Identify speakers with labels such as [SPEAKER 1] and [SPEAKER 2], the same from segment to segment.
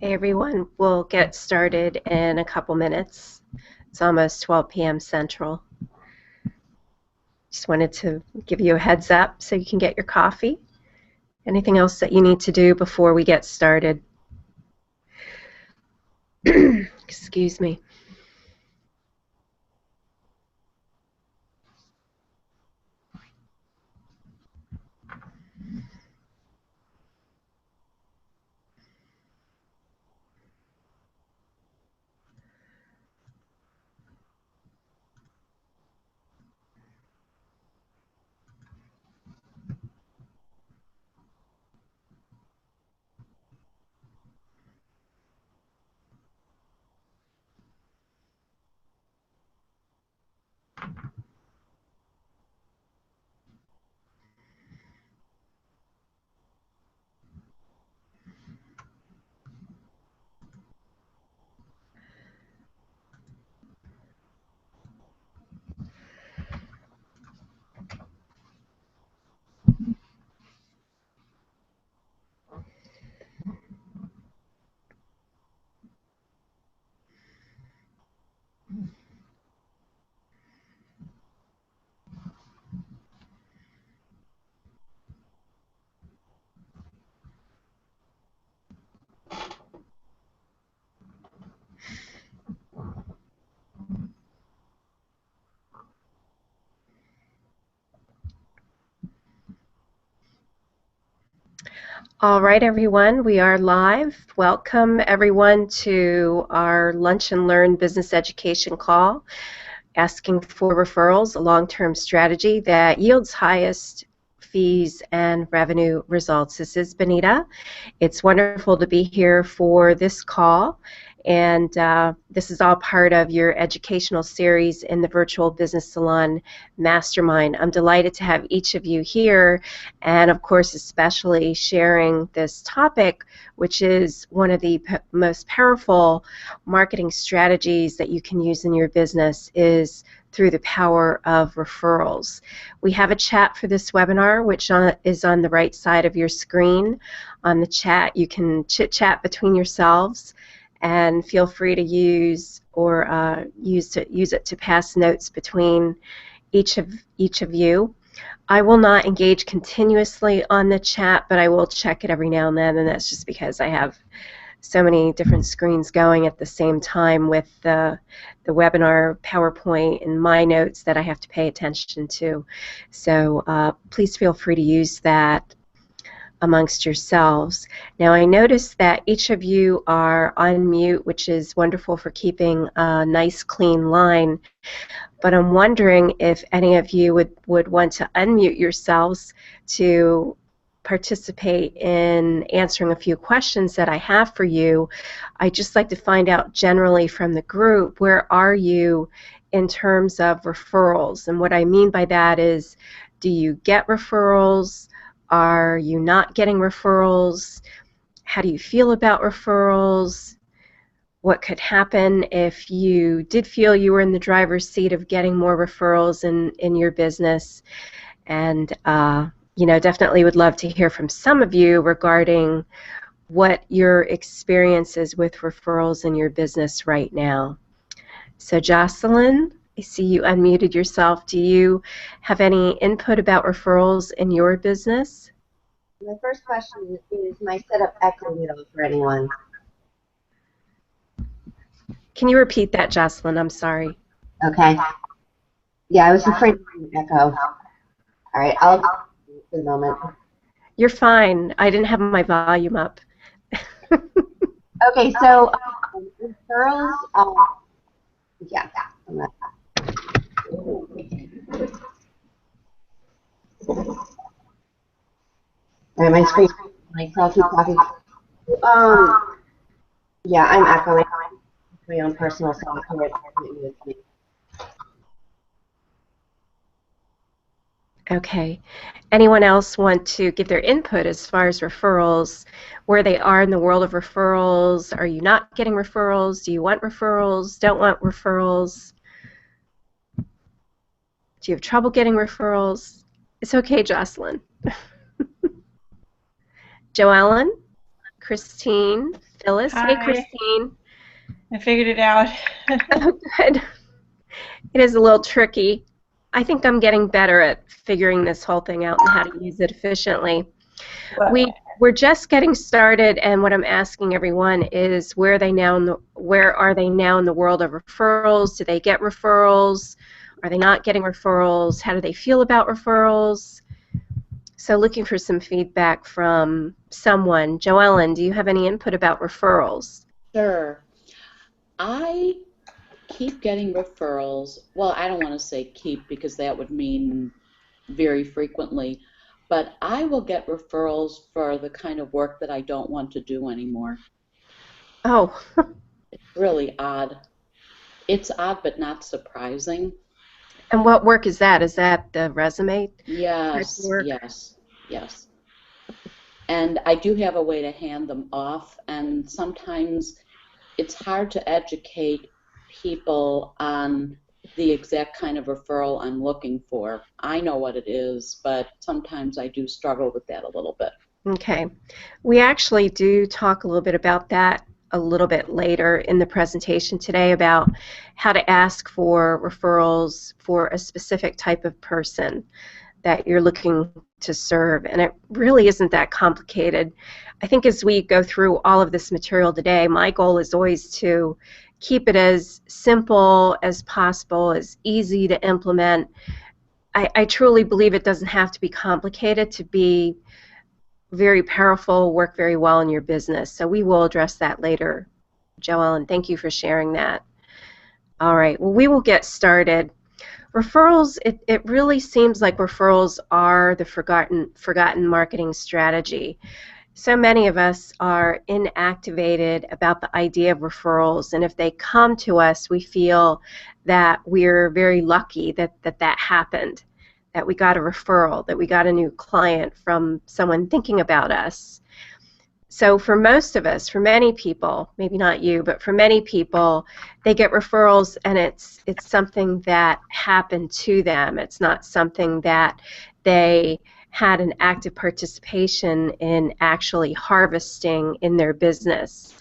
[SPEAKER 1] Hey everyone, we'll get started in a couple minutes. It's almost 12 p.m. Central. Just wanted to give you a heads up so you can get your coffee. Anything else that you need to do before we get started? Excuse me. All right, everyone, we are live. Welcome, everyone, to our Lunch and Learn Business Education call, asking for referrals, a long-term strategy that yields highest fees and revenue results. This is Benita. It's wonderful to be here for this call, and this is all part of your educational series in the Virtual Business Salon Mastermind. I'm delighted to have each of you here, and of course especially sharing this topic, which is one of the most powerful marketing strategies that you can use in your business is through the power of referrals. We have a chat for this webinar, which is on the right side of your screen. On the chat, you can chit-chat between yourselves, and feel free to use it to pass notes between each of you. I will not engage continuously on the chat, but I will check it every now and then, and that's just because I have so many different screens going at the same time with the webinar PowerPoint and my notes that I have to pay attention to. So please feel free to use that amongst yourselves. Now I notice that each of you are on mute, which is wonderful for keeping a nice clean line, but I'm wondering if any of you would want to unmute yourselves to participate in answering a few questions that I have for you. I'd just like to find out generally from the group, where are you in terms of referrals? And what I mean by that is, do you get referrals? Are you not getting referrals? How do you feel about referrals? What could happen if you did feel you were in the driver's seat of getting more referrals in your business? And you know, definitely would love to hear from some of you regarding what your experience is with referrals in your business right now. So Jocelyn, I see you unmuted yourself. Do you have any input about referrals in your business?
[SPEAKER 2] My first question is my setup echoing at all for anyone?
[SPEAKER 1] Can you repeat that, Jocelyn? I'm sorry.
[SPEAKER 2] Okay. Yeah, I was afraid of an echo. All right, I'll for the moment.
[SPEAKER 1] You're fine. I didn't have my volume up.
[SPEAKER 2] Okay, so referrals, yeah. All right, my screen, so I'll keep talking. Yeah, I'm echoing my own personal self here.
[SPEAKER 1] Okay. Anyone else want to give their input as far as referrals, where they are in the world of referrals? Are you not getting referrals? Do you want referrals? Don't want referrals? Do you have trouble getting referrals? It's okay, Jocelyn. Joellen, Christine, Phyllis. Hey,
[SPEAKER 3] Hi,
[SPEAKER 1] Christine.
[SPEAKER 3] I figured it out.
[SPEAKER 1] Oh, good. It is a little tricky. I think I'm getting better at figuring this whole thing out and how to use it efficiently.
[SPEAKER 3] Well,
[SPEAKER 1] We're just getting started, and what I'm asking everyone is where are they now in the world of referrals? Do they get referrals? Are they not getting referrals? How do they feel about referrals? So looking for some feedback from someone. Joellen, do you have any input about referrals?
[SPEAKER 4] Sure. I keep getting referrals. Well, I don't want to say keep because that would mean very frequently, but I will get referrals for the kind of work that I don't want to do anymore.
[SPEAKER 1] Oh,
[SPEAKER 4] It's really odd. It's odd but not surprising.
[SPEAKER 1] and what work is that? Is that the resume type of
[SPEAKER 4] Yes,
[SPEAKER 1] work?
[SPEAKER 4] yes, yes. And I do have a way to hand them off, and sometimes it's hard to educate people on the exact kind of referral I'm looking for. I know what it is, but sometimes I do struggle with that a little bit.
[SPEAKER 1] Okay. We actually do talk a little bit about that a little bit later in the presentation today about how to ask for referrals for a specific type of person that you're looking to serve. And it really isn't that complicated. I think as we go through all of this material today, my goal is always to keep it as simple as possible, as easy to implement. I truly believe it doesn't have to be complicated to be very powerful, work very well in your business. So we will address that later, Joelle, and thank you for sharing that. All right, well, we will get started. Referrals, it really seems like referrals are the forgotten marketing strategy. So many of us are inactivated about the idea of referrals, and if they come to us, we feel that we're very lucky that happened, that we got a referral, that we got a new client from someone thinking about us. So for most of us, for many people, maybe not you, but for many people, they get referrals and it's something that happened to them. It's not something that they had an active participation in actually harvesting in their business.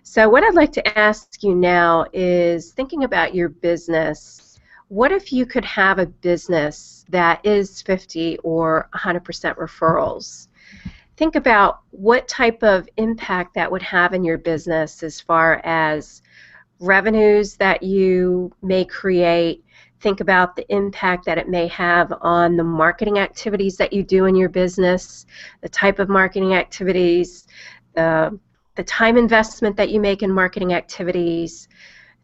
[SPEAKER 1] So what I'd like to ask you now is, thinking about your business, what if you could have a business that is 50 or 100% referrals? Think about what type of impact that would have in your business as far as revenues that you may create. Think about the impact that it may have on the marketing activities that you do in your business, the type of marketing activities, the time investment that you make in marketing activities.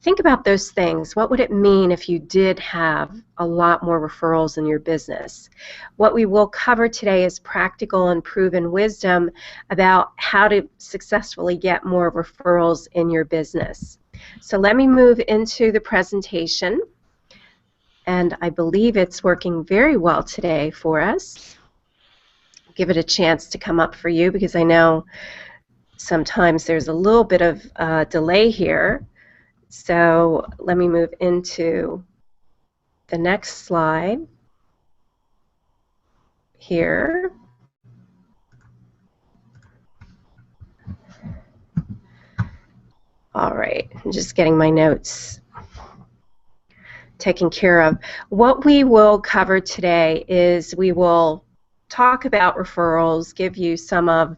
[SPEAKER 1] Think about those things. What would it mean if you did have a lot more referrals in your business? What we will cover today is practical and proven wisdom about how to successfully get more referrals in your business. So let me move into the presentation, and I believe it's working very well today for us. Give it a chance to come up for you because I know sometimes there's a little bit of delay here. So let me move into the next slide here. All right, I'm just getting my notes taken care of. What we will cover today is we will talk about referrals, give you some of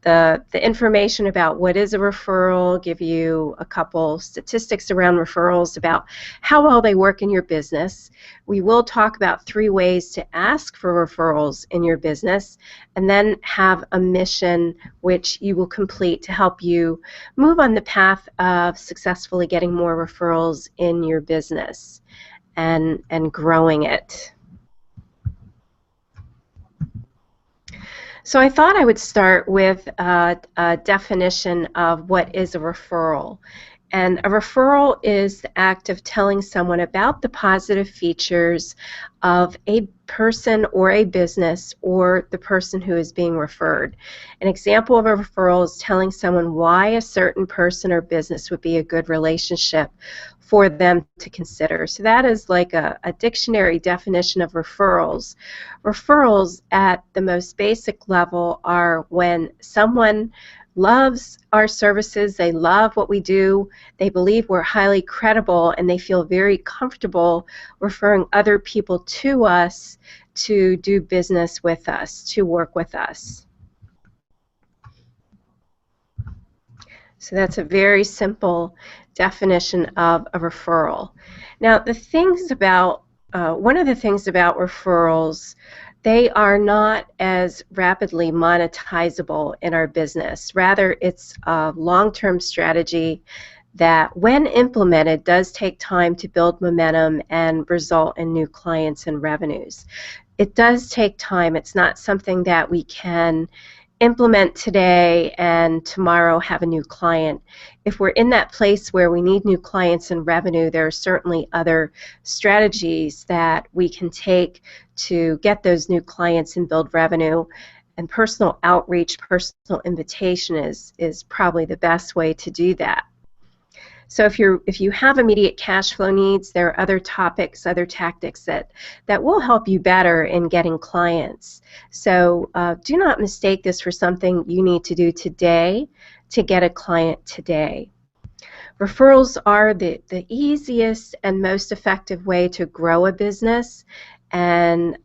[SPEAKER 1] the information about what is a referral, give you a couple statistics around referrals about how well they work in your business. We will talk about 3 ways to ask for referrals in your business, and then have a mission which you will complete to help you move on the path of successfully getting more referrals in your business and growing it. So I thought I would start with a definition of what is a referral. And a referral is the act of telling someone about the positive features of a person or a business or the person who is being referred. An example of a referral is telling someone why a certain person or business would be a good relationship for them to consider. So that is like a dictionary definition of referrals. Referrals at the most basic level are when someone loves our services, they love what we do, they believe we're highly credible, and they feel very comfortable referring other people to us to do business with us, to work with us. So that's a very simple definition of a referral. Now, the things about one of the things about referrals, they are not as rapidly monetizable in our business. Rather, it's a long-term strategy that, when implemented, does take time to build momentum and result in new clients and revenues. It does take time. It's not something that we can implement today and tomorrow have a new client. If we're in that place where we need new clients and revenue, there are certainly other strategies that we can take to get those new clients and build revenue. And personal outreach, personal invitation is probably the best way to do that. So if you have immediate cash flow needs, there are other topics, other tactics that will help you better in getting clients. So do not mistake this for something you need to do today to get a client today. Referrals are the easiest and most effective way to grow a business. And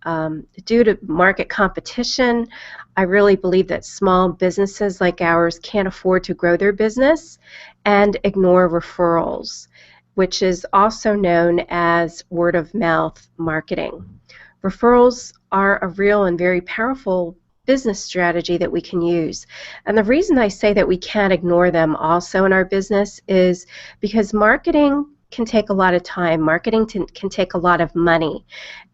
[SPEAKER 1] due to market competition, I really believe that small businesses like ours can't afford to grow their business and ignore referrals, which is also known as word of mouth marketing. Referrals are a real and very powerful business strategy that we can use. And the reason I say that we can't ignore them also in our business is because marketing can take a lot of time. Marketing can take a lot of money.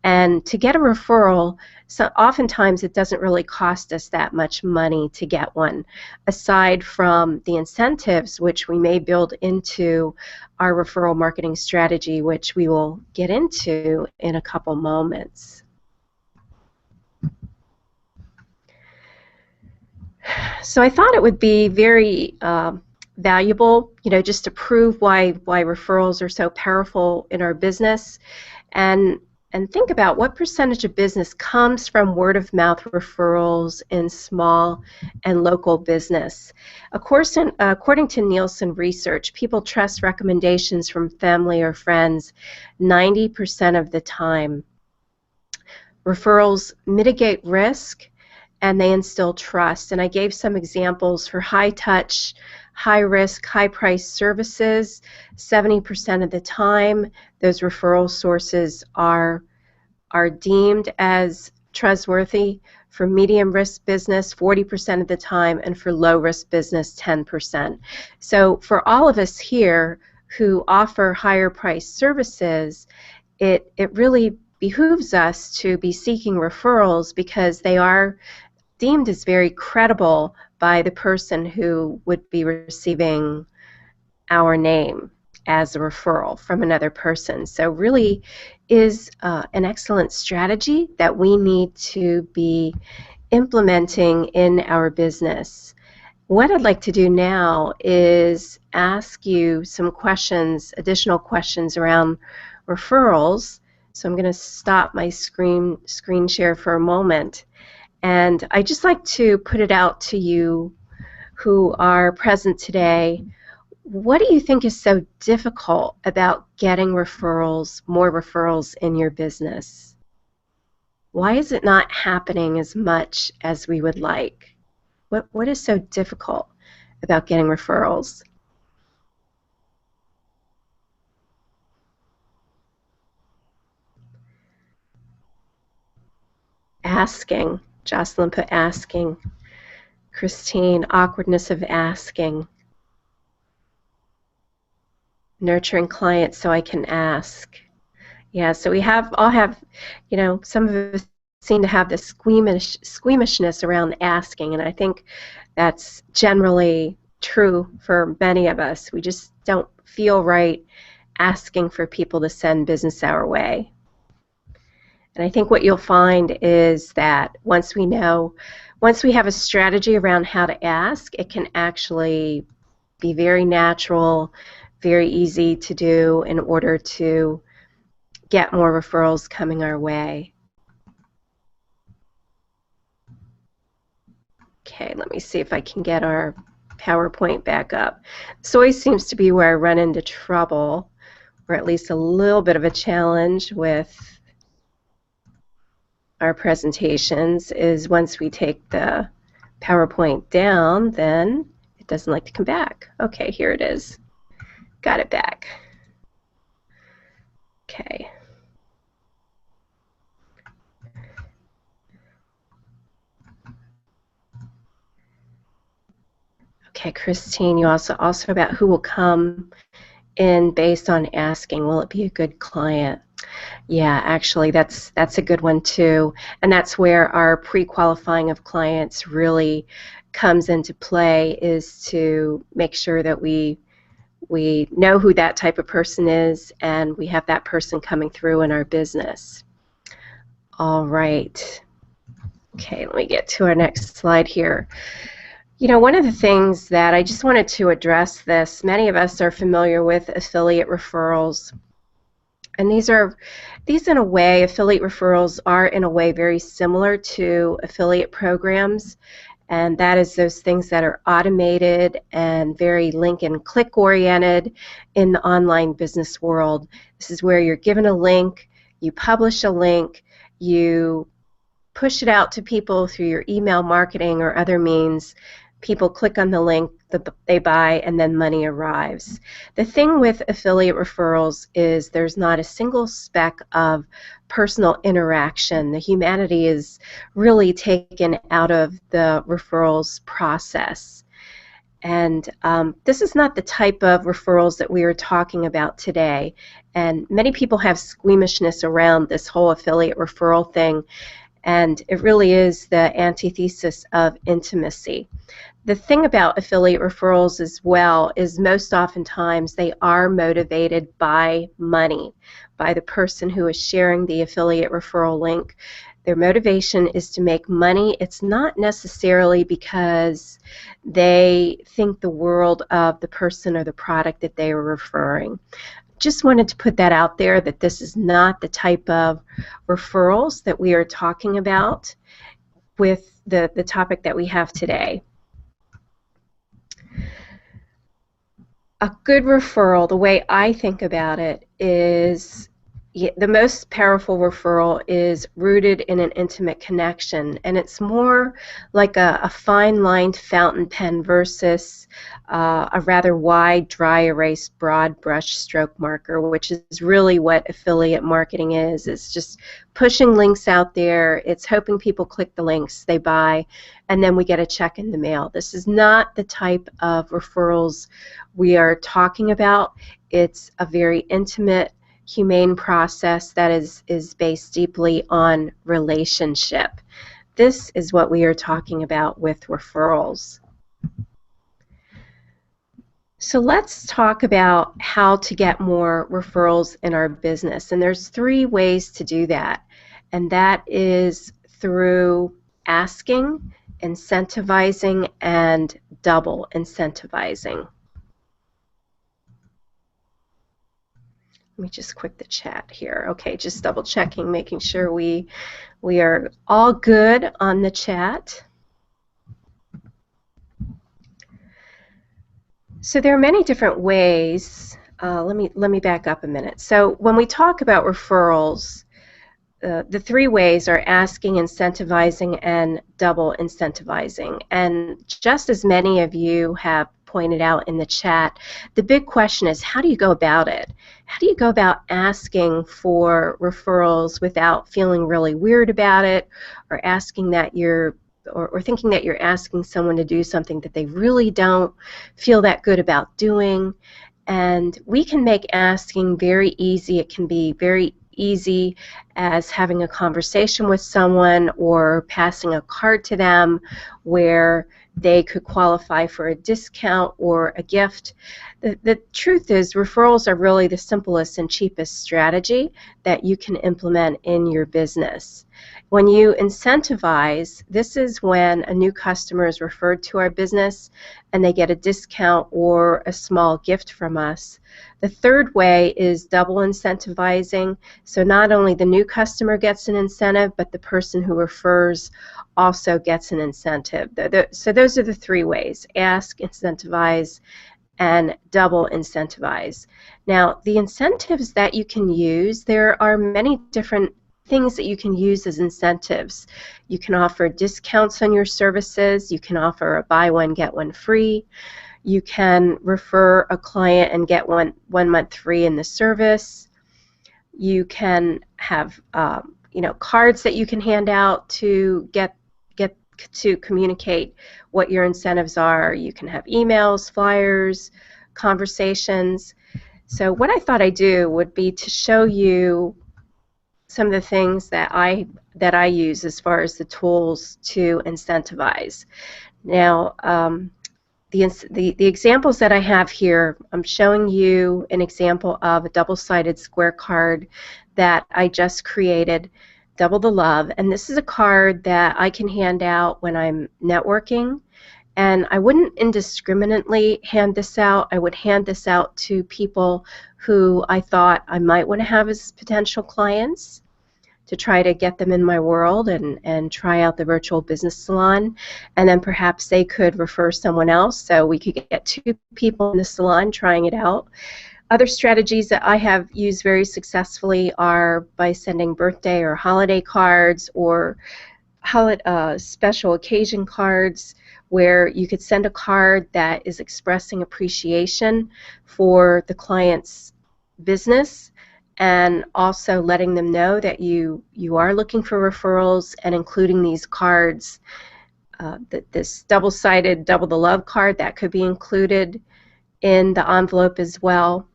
[SPEAKER 1] And to get a referral, so oftentimes it doesn't really cost us that much money to get one, aside from the incentives which we may build into our referral marketing strategy, which we will get into in a couple moments. So I thought it would be very valuable, just to prove why referrals are so powerful in our business, and think about what percentage of business comes from word of mouth referrals in small and local business. Of course, according to Nielsen research, people trust recommendations from family or friends 90% of the time. Referrals mitigate risk and they instill trust. And I gave some examples for high touch, high risk, high price services. 70% of the time, those referral sources are deemed as trustworthy. For medium risk business, 40% of the time, and for low risk business, 10%. So for all of us here who offer higher price services, it really behooves us to be seeking referrals because they are deemed as very credible by the person who would be receiving our name as a referral from another person. So really is an excellent strategy that we need to be implementing in our business. What I'd like to do now is ask you some questions, additional questions around referrals. So I'm going to stop my screen share for a moment. And I'd just like to put it out to you who are present today. What do you think is so difficult about getting referrals, more referrals in your business? Why is it not happening as much as we would like? What is so difficult about getting referrals? Asking. Jocelyn put asking. Christine, awkwardness of asking. Nurturing clients so I can ask. Yeah, so we all have, some of us seem to have this squeamishness around asking, and I think that's generally true for many of us. We just don't feel right asking for people to send business our way. And I think what you'll find is that once we have a strategy around how to ask, it can actually be very natural, very easy to do in order to get more referrals coming our way. Okay, let me see if I can get our PowerPoint back up. This always seems to be where I run into trouble, or at least a little bit of a challenge with our presentations, is once we take the PowerPoint down, then it doesn't like to come back. Okay, here it is. Got it back. Okay. Okay, Christine, you also about who will come in based on asking, will it be a good client? Yeah, actually, that's a good one too, and that's where our pre-qualifying of clients really comes into play, is to make sure that we know who that type of person is, and we have that person coming through in our business. All right. Okay, let me get to our next slide here. You know, one of the things that I just wanted to address this, many of us are familiar with affiliate referrals. And these in a way, affiliate referrals are in a way very similar to affiliate programs. And that is those things that are automated and very link and click oriented in the online business world. This is where you're given a link, you publish a link, you push it out to people through your email marketing or other means. People click on the link, they buy, and then money arrives. The thing with affiliate referrals is there's not a single speck of personal interaction. The humanity is really taken out of the referrals process. And this is not the type of referrals that we are talking about today. And many people have squeamishness around this whole affiliate referral thing, and it really is the antithesis of intimacy. The thing about affiliate referrals as well is most oftentimes they are motivated by money, by the person who is sharing the affiliate referral link. Their motivation is to make money. It's not necessarily because they think the world of the person or the product that they are referring. Just wanted to put that out there, that this is not the type of referrals that we are talking about with the topic that we have today. A good referral, the way I think about it, is the most powerful referral is rooted in an intimate connection, and it's more like a fine-lined fountain pen versus a rather wide, dry erase, broad brush stroke marker, which is really what affiliate marketing is. It's just pushing links out there. It's hoping people click the links, they buy, and then we get a check in the mail. This is not the type of referrals we are talking about. It's a very intimate, humane process that is based deeply on relationship. This is what we are talking about with referrals. So let's talk about how to get more referrals in our business. And there's 3 ways to do that. And that is through asking, incentivizing, and double incentivizing. Let me just quit the chat here. Okay, just double checking, making sure we are all good on the chat. So there are many different ways. Let me back up a minute. So when we talk about referrals, the 3 ways are asking, incentivizing, and double incentivizing. And just as many of you have pointed out in the chat, the big question is, how do you go about it? How do you go about asking for referrals without feeling really weird about it, or asking that you're or thinking that you're asking someone to do something that they really don't feel that good about doing? And we can make asking very easy. It can be very easy as having a conversation with someone or passing a card to them where they could qualify for a discount or a gift. The truth is, referrals are really the simplest and cheapest strategy that you can implement in your business. When you incentivize, this is when a new customer is referred to our business and they get a discount or a small gift from us. The 3rd way is double incentivizing. So not only the new customer gets an incentive, but the person who refers also gets an incentive. So those those are the three ways: ask, incentivize, and double incentivize. Now, the incentives that you can use, there are many different things that you can use as incentives. You can offer discounts on your services. You can offer a buy one, get one free. You can refer a client and get one month free in the service. You can have cards that you can hand out to get to communicate what your incentives are. You can have emails, flyers, conversations. So what I thought I'd do would be to show you some of the things that I use as far as the tools to incentivize. Now, the examples that I have here, I'm showing you an example of a double-sided square card that I just created, Double the Love, and this is a card that I can hand out when I'm networking, and I wouldn't indiscriminately hand this out. I would hand this out to people who I thought I might want to have as potential clients, to try to get them in my world and try out the virtual business salon, and then perhaps they could refer someone else, so we could get 2 people in the salon trying it out. Other strategies that I have used very successfully are by sending birthday or holiday cards, or special occasion cards, where you could send a card that is expressing appreciation for the client's business, and also letting them know that you are looking for referrals, and including these cards. This double-sided Double the Love card, that could be included in the envelope as well.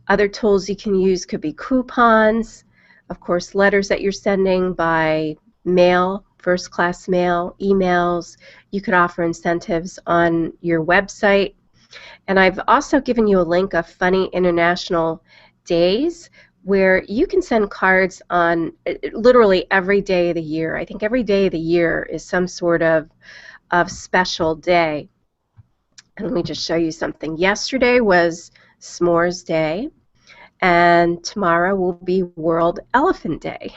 [SPEAKER 1] Other tools you can use could be coupons, of course, letters that you're sending by mail, first-class mail, emails. You could offer incentives on your website. And I've also given you a link of Funny International Days, where you can send cards on literally every day of the year. I think every day of the year is some sort of special day. And let me just show you something. Yesterday was S'mores Day, and tomorrow will be World Elephant Day.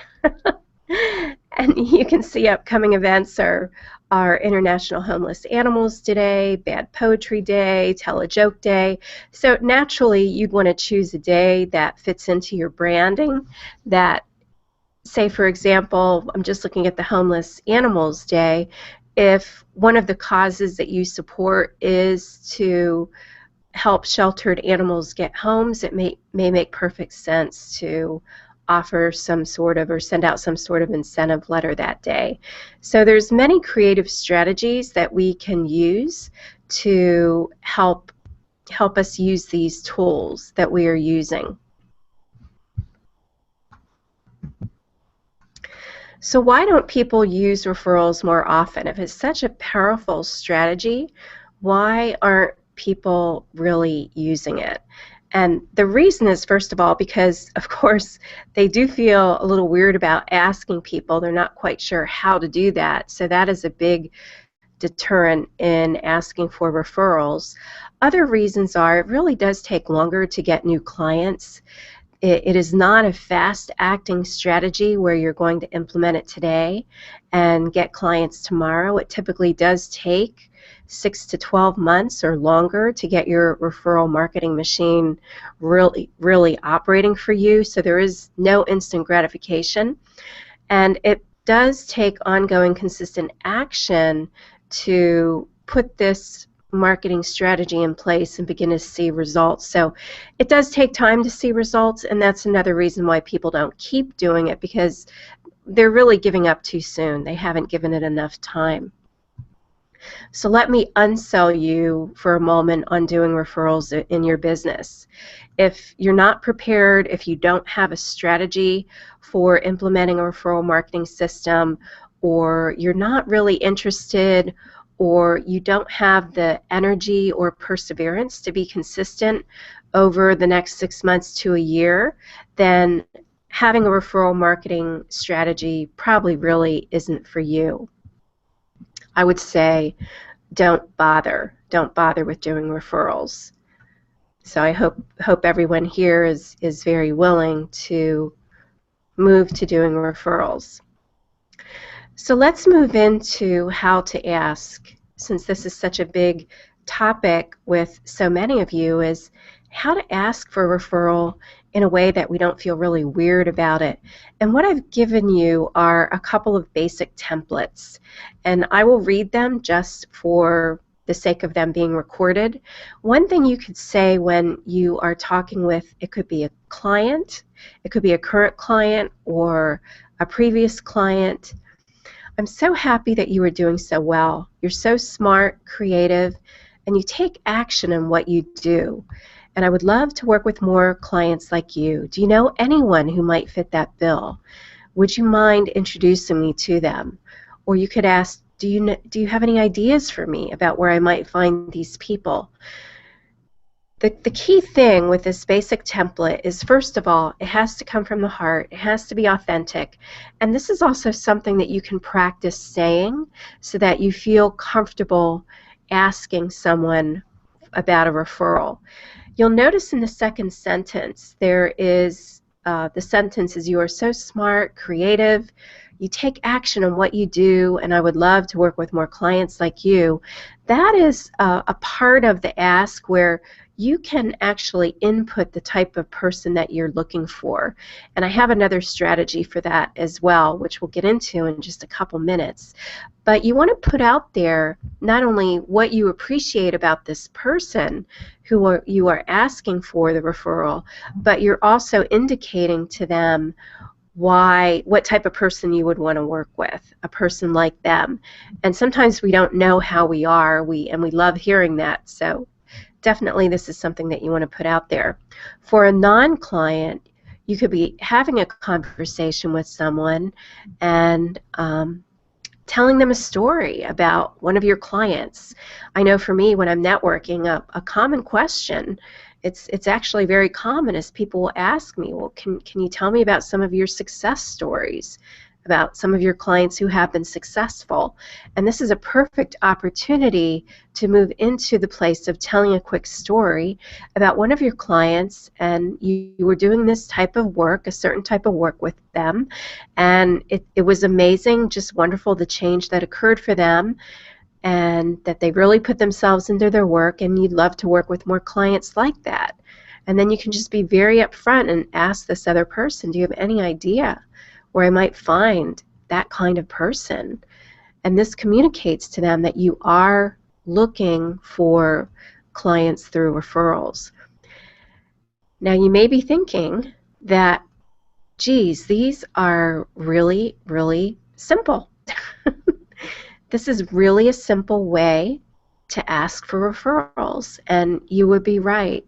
[SPEAKER 1] And you can see upcoming events are International Homeless Animals Day, Bad Poetry Day, Tell a Joke Day. So naturally, you'd want to choose a day that fits into your branding. That, say for example, I'm just looking at the Homeless Animals Day. If one of the causes that you support is to help sheltered animals get homes, it may make perfect sense to offer some sort of, or send out some sort of incentive letter that day. So there's many creative strategies that we can use to help us use these tools that we are using. So why don't people use referrals more often? If it's such a powerful strategy, why aren't people really using it? And the reason is, first of all, because, of course, they do feel a little weird about asking people. They're not quite sure how to do that. So that is a big deterrent in asking for referrals. Other reasons are it really does take longer to get new clients. It is not a fast-acting strategy where you're going to implement it today and get clients tomorrow. It typically does take 6 to 12 months or longer to get your referral marketing machine really operating for you. So there is no instant gratification. And it does take ongoing, consistent action to put this marketing strategy in place and begin to see results. So it does take time to see results, and that's another reason why people don't keep doing it, because they're really giving up too soon. They haven't given it enough time. So let me unsell you for a moment on doing referrals in your business. If you're not prepared, if you don't have a strategy for implementing a referral marketing system, or you're not really interested, or you don't have the energy or perseverance to be consistent over the next 6 months to a year, then having a referral marketing strategy probably really isn't for you. I would say don't bother with doing referrals. So I hope everyone here is very willing to move to doing referrals. So let's move into how to ask since this is such a big topic with so many of you, is how to ask for a referral in a way that we don't feel really weird about it. And what I've given you are a couple of basic templates, and I will read them just for the sake of them being recorded. One thing you could say when you are talking with, it could be a client, it could be a current client or a previous client: I'm so happy that you are doing so well. You're so smart, creative, and you take action in what you do. And I would love to work with more clients like you. Do you know anyone who might fit that bill? Would you mind introducing me to them? Or you could ask, do you have any ideas for me about where I might find these people? The key thing with this basic template is, first of all, it has to come from the heart. It has to be authentic. And this is also something that you can practice saying so that you feel comfortable asking someone about a referral. You'll notice in the second sentence, there is, the sentence is, you are so smart, creative, you take action on what you do, and I would love to work with more clients like you. That is a part of the ask where you can actually input the type of person that you're looking for. And I have another strategy for that as well, which we'll get into in just a couple minutes. But you want to put out there not only what you appreciate about this person who you are asking for the referral, but you're also indicating to them what type of person you would want to work with, a person like them. And sometimes we don't know how we are, and we love hearing that. So definitely this is something that you want to put out there. For a non-client, you could be having a conversation with someone and telling them a story about one of your clients. I know for me, when I'm networking, a common question, it's actually very common, is people will ask me, well, can you tell me about some of your success stories, about some of your clients who have been successful? And this is a perfect opportunity to move into the place of telling a quick story about one of your clients, and you were doing this type of work, a certain type of work with them, and it was amazing, just wonderful, the change that occurred for them, and that they really put themselves into their work, and you'd love to work with more clients like that. And then you can just be very upfront and ask this other person, do you have any idea where I might find that kind of person? And this communicates to them that you are looking for clients through referrals. Now you may be thinking that, geez, these are really, really simple. This is really a simple way to ask for referrals, and you would be right.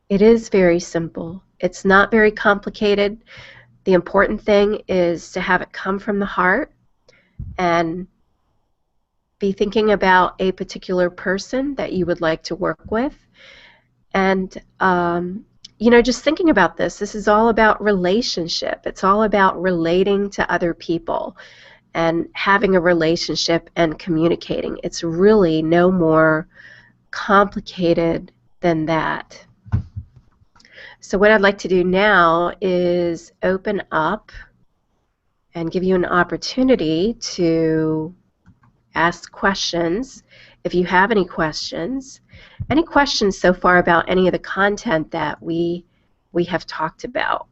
[SPEAKER 1] It is very simple. It's not very complicated. The important thing is to have it come from the heart and be thinking about a particular person that you would like to work with. And, just thinking about this is all about relationship. It's all about relating to other people and having a relationship and communicating. It's really no more complicated than that. So what I'd like to do now is open up and give you an opportunity to ask questions. If you have any questions so far about any of the content that we have talked about.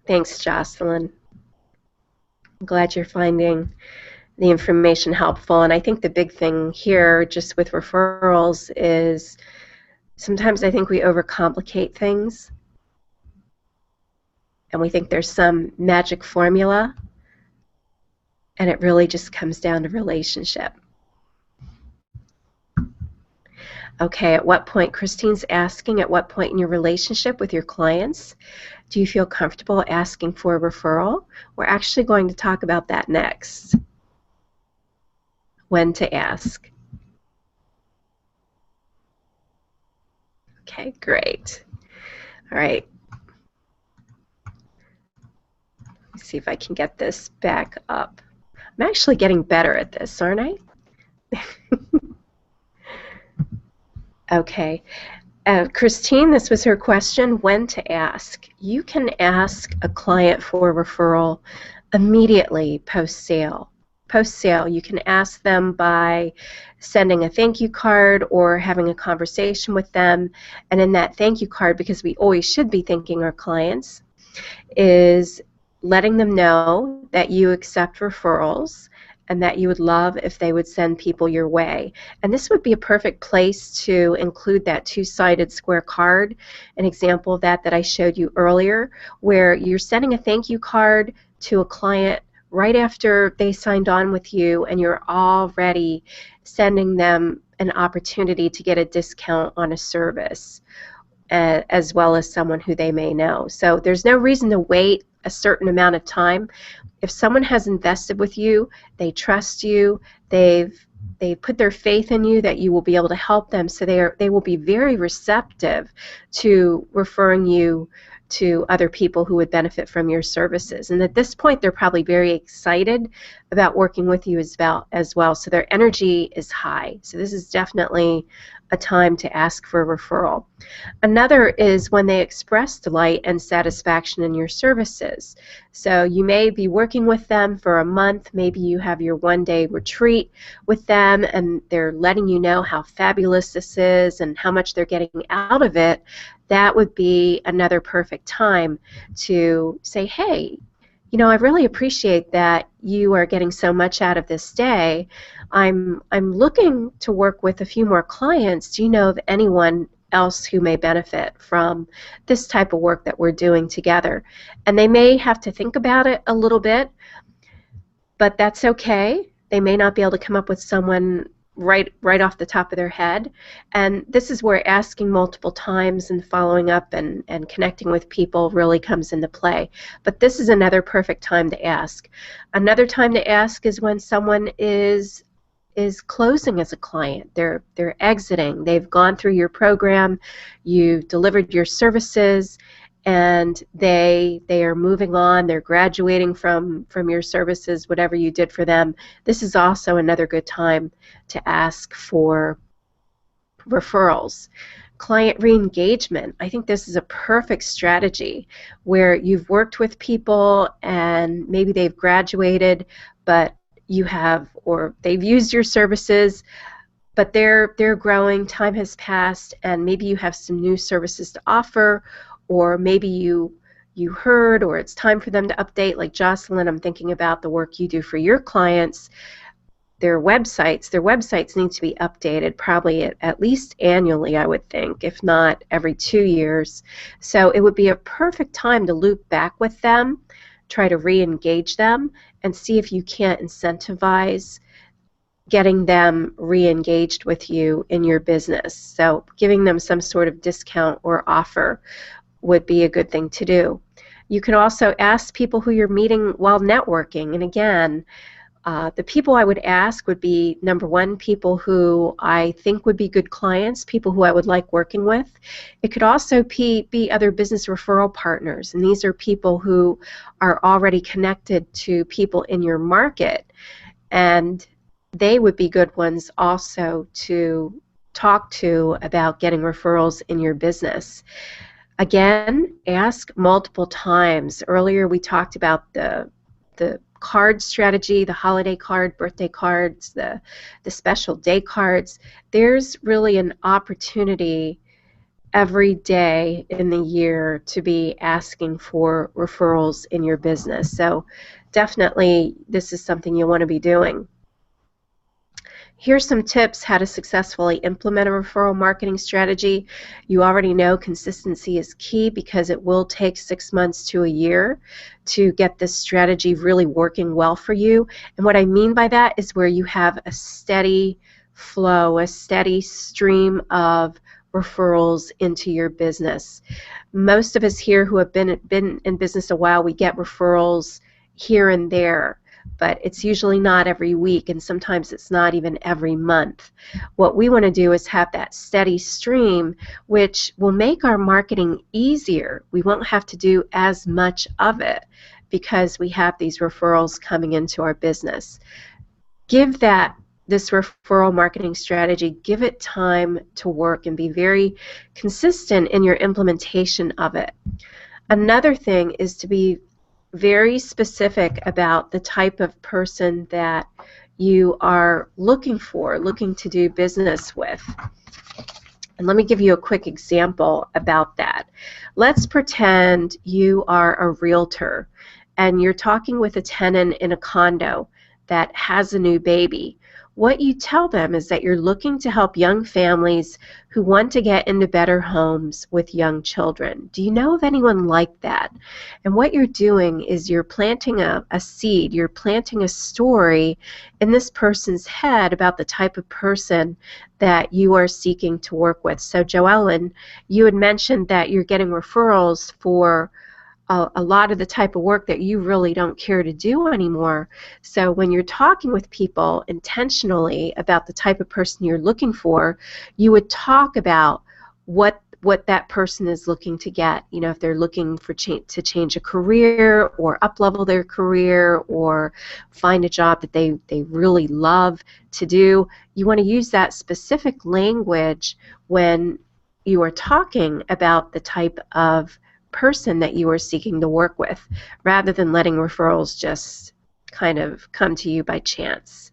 [SPEAKER 1] Thanks, Jocelyn. I'm glad you're finding the information helpful. And I think the big thing here, just with referrals, is sometimes I think we overcomplicate things. And we think there's some magic formula. And it really just comes down to relationship. Okay, at what point, Christine's asking, at what point in your relationship with your clients do you feel comfortable asking for a referral? We're actually going to talk about that next. When to ask. Okay, great. All right. Let's see if I can get this back up. I'm actually getting better at this, aren't I? Okay. Christine, this was her question, when to ask. You can ask a client for a referral immediately post-sale. Post-sale, you can ask them by sending a thank you card or having a conversation with them. And in that thank you card, because we always should be thanking our clients, is letting them know that you accept referrals and that you would love if they would send people your way. And this would be a perfect place to include that two-sided square card, an example of that I showed you earlier, where you're sending a thank you card to a client right after they signed on with you, and you're already sending them an opportunity to get a discount on a service, as well as someone who they may know. So there's no reason to wait a certain amount of time. If someone has invested with you, they trust you, they've put their faith in you that you will be able to help them, so they will be very receptive to referring you to other people who would benefit from your services. And at this point, they're probably very excited about working with you as well. So their energy is high. So this is definitely a time to ask for a referral. Another is when they express delight and satisfaction in your services. So you may be working with them for a month, maybe you have your one-day retreat with them and they're letting you know how fabulous this is and how much they're getting out of it. That would be another perfect time to say, hey, you know, I really appreciate that you are getting so much out of this day. I'm looking to work with a few more clients. Do you know of anyone else who may benefit from this type of work that we're doing together? And they may have to think about it a little bit, but that's okay. They may not be able to come up with someone right off the top of their head. And this is where asking multiple times and following up and connecting with people really comes into play. But this is another perfect time to ask. Another time to ask is when someone is closing as a client. They're exiting. They've gone through your program, you've delivered your services, and they are moving on. They're graduating from your services, whatever you did for them. This is also another good time to ask for referrals. Client re-engagement. I think this is a perfect strategy where you've worked with people and maybe they've graduated, but you have, or they've used your services, but they're growing, time has passed, and maybe you have some new services to offer, or maybe you heard, or it's time for them to update. Like Jocelyn, I'm thinking about the work you do for your clients. Their websites need to be updated probably at least annually, I would think, if not every 2 years. So it would be a perfect time to loop back with them, try to re-engage them, and see if you can't incentivize getting them re-engaged with you in your business. So giving them some sort of discount or offer would be a good thing to do. You can also ask people who you're meeting while networking. And again, the people I would ask would be, number one, people who I think would be good clients, people who I would like working with. It could also be other business referral partners, and these are people who are already connected to people in your market, and they would be good ones also to talk to about getting referrals in your business. Again, ask multiple times. Earlier we talked about the card strategy, the holiday card, birthday cards, the special day cards. There's really an opportunity every day in the year to be asking for referrals in your business. So definitely this is something you want to be doing. Here's some tips how to successfully implement a referral marketing strategy. You already know consistency is key because it will take 6 months to a year to get this strategy really working well for you. And what I mean by that is where you have a steady flow, a steady stream of referrals into your business. Most of us here who have been in business a while, we get referrals here and there, but it's usually not every week, and sometimes it's not even every month. What we want to do is have that steady stream, which will make our marketing easier. We won't have to do as much of it because we have these referrals coming into our business. Give this this referral marketing strategy, give it time to work and be very consistent in your implementation of it. Another thing is to be very specific about the type of person that you are looking to do business with. And let me give you a quick example about that. Let's pretend you are a realtor and you're talking with a tenant in a condo that has a new baby. What you tell them is that you're looking to help young families who want to get into better homes with young children. Do you know of anyone like that? And what you're doing is you're planting a seed, you're planting a story in this person's head about the type of person that you are seeking to work with. So Joellen, you had mentioned that you're getting referrals for a lot of the type of work that you really don't care to do anymore. So when you're talking with people intentionally about the type of person you're looking for, you would talk about what that person is looking to get. You know, if they're looking for to change a career or up-level their career or find a job that they really love to do, you want to use that specific language when you are talking about the type of person that you are seeking to work with, rather than letting referrals just kind of come to you by chance.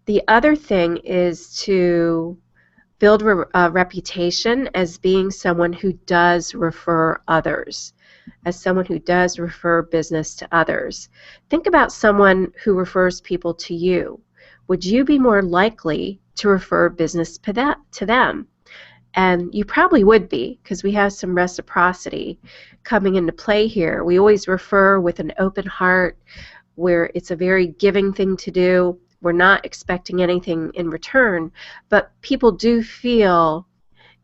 [SPEAKER 1] The other thing is to build a reputation as being someone who does refer others, as someone who does refer business to others. Think about someone who refers people to you. Would you be more likely to refer business to them? And you probably would be, because we have some reciprocity coming into play here. We always refer with an open heart, where it's a very giving thing to do. We're not expecting anything in return, but people do feel,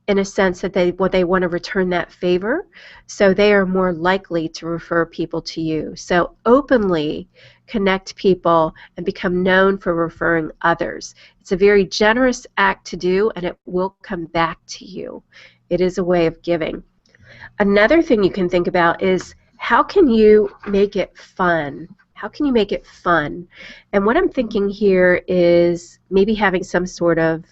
[SPEAKER 1] in a sense, that they want to return that favor, so they are more likely to refer people to you. So openly connect people and become known for referring others. It's a very generous act to do, and it will come back to you. It is a way of giving. Another thing you can think about is, how can you make it fun? How can you make it fun? And what I'm thinking here is maybe having some sort of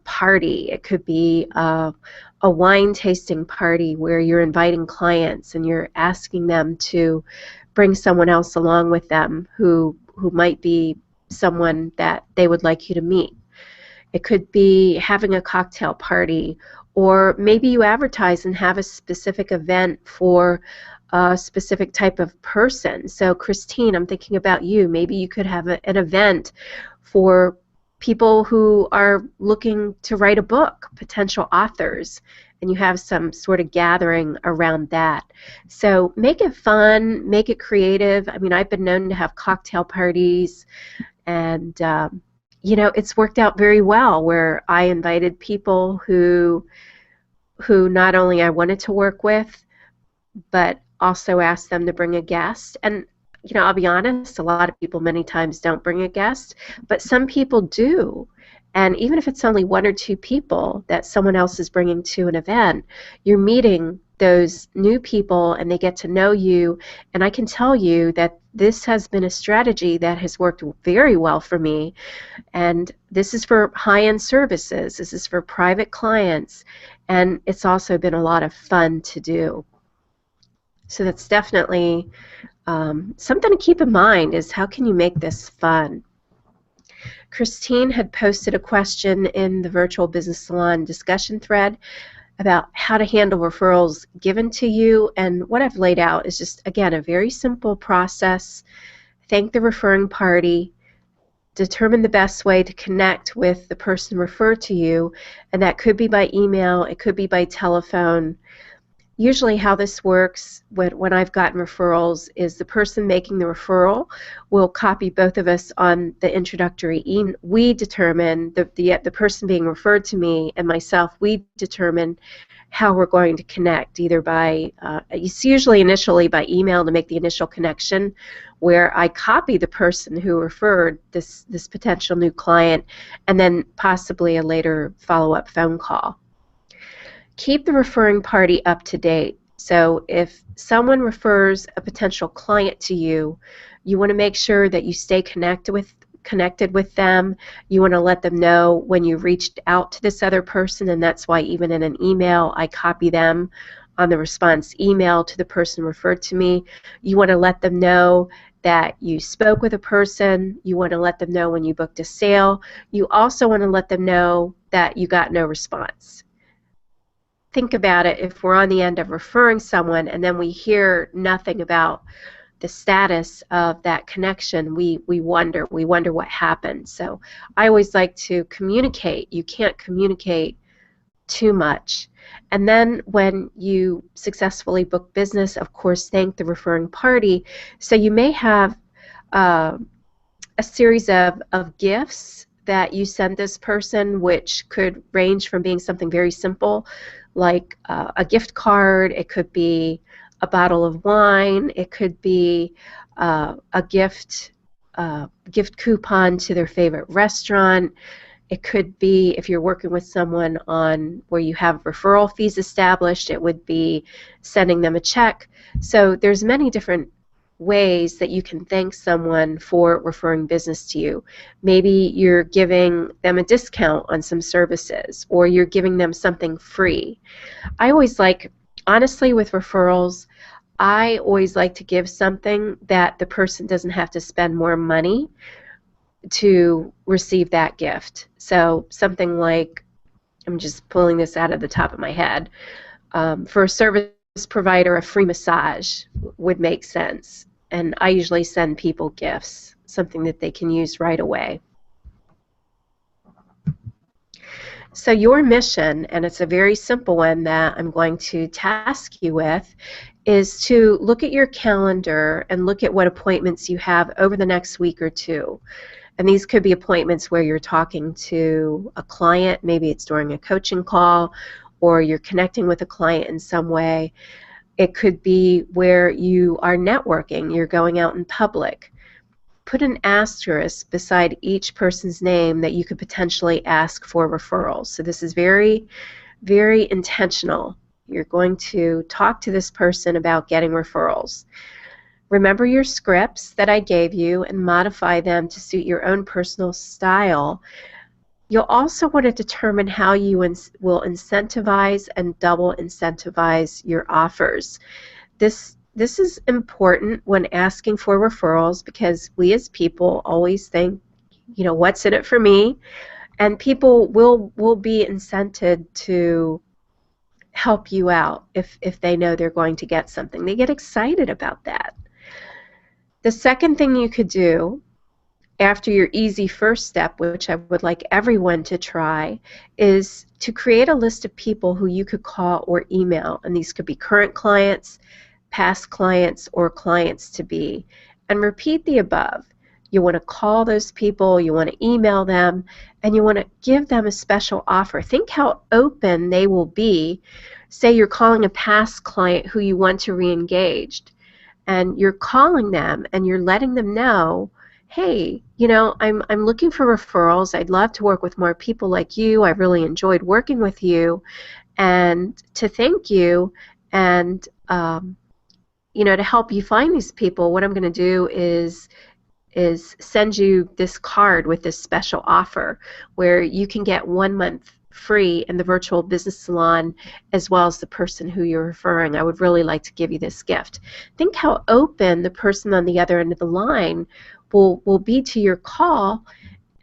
[SPEAKER 1] party. It could be a wine tasting party where you're inviting clients and you're asking them to bring someone else along with them who might be someone that they would like you to meet. It could be having a cocktail party, or maybe you advertise and have a specific event for a specific type of person. So Christine, I'm thinking about you. Maybe you could have an event for people who are looking to write a book, potential authors, and you have some sort of gathering around that. So make it fun, make it creative. I mean, I've been known to have cocktail parties, and you know, it's worked out very well, where I invited people who not only I wanted to work with, but also asked them to bring a guest. And you know, I'll be honest, a lot of people many times don't bring a guest, but some people do. And even if it's only one or two people that someone else is bringing to an event, you're meeting those new people and they get to know you. And I can tell you that this has been a strategy that has worked very well for me. And this is for high-end services. This is for private clients. And it's also been a lot of fun to do. So that's definitely something to keep in mind, is how can you make this fun? Christine had posted a question in the Virtual Business Salon discussion thread about how to handle referrals given to you, and what I've laid out is just, again, a very simple process. Thank the referring party, determine the best way to connect with the person referred to you, and that could be by email, it could be by telephone. Usually how this works when I've gotten referrals is the person making the referral will copy both of us on the introductory email. We determine, the person being referred to me and myself, we determine how we're going to connect, either by, it's usually initially by email to make the initial connection, where I copy the person who referred this potential new client, and then possibly a later follow-up phone call. Keep the referring party up to date. So if someone refers a potential client to you, you want to make sure that you stay connected connected with them. You want to let them know when you reached out to this other person, and that's why even in an email, I copy them on the response email to the person referred to me. You want to let them know that you spoke with a person. You want to let them know when you booked a sale. You also want to let them know that you got no response. Think about it. If we're on the end of referring someone and then we hear nothing about the status of that connection, we wonder what happened. So I always like to communicate. You can't communicate too much. And then when you successfully book business, of course, thank the referring party. So you may have a series of gifts that you send this person, which could range from being something very simple like a gift card. It could be a bottle of wine. It could be a gift coupon to their favorite restaurant. It could be, if you're working with someone on where you have referral fees established, it would be sending them a check. So there's many different ways that you can thank someone for referring business to you. Maybe you're giving them a discount on some services, or you're giving them something free. I always like, honestly, with referrals, I always like to give something that the person doesn't have to spend more money to receive that gift. So something like, I'm just pulling this out of the top of my head, for a service provider, a free massage would make sense. And I usually send people gifts, something that they can use right away. So your mission, and it's a very simple one that I'm going to task you with, is to look at your calendar and look at what appointments you have over the next week or two. And these could be appointments where you're talking to a client, maybe it's during a coaching call, or you're connecting with a client in some way. It could be where you are networking, you're going out in public. Put an asterisk beside each person's name that you could potentially ask for referrals. So this is very, very intentional. You're going to talk to this person about getting referrals. Remember your scripts that I gave you and modify them to suit your own personal style. You'll also want to determine how you will incentivize and double incentivize your offers. This is important when asking for referrals, because we as people always think, you know, what's in it for me? And people will be incented to help you out if they know they're going to get something. They get excited about that. The second thing you could do after your easy first step, which I would like everyone to try, is to create a list of people who you could call or email. And these could be current clients, past clients, or clients to be. And repeat the above. You want to call those people, you want to email them, and you want to give them a special offer. Think how open they will be. Say you're calling a past client who you want to re-engage, and you're calling them and you're letting them know, hey, you know, I'm looking for referrals. I'd love to work with more people like you. I really enjoyed working with you. And to thank you and, you know, to help you find these people, what I'm going to do is send you this card with this special offer where you can get 1 month free in the virtual business salon, as well as the person who you're referring. I would really like to give you this gift. Think how open the person on the other end of the line will be to your call.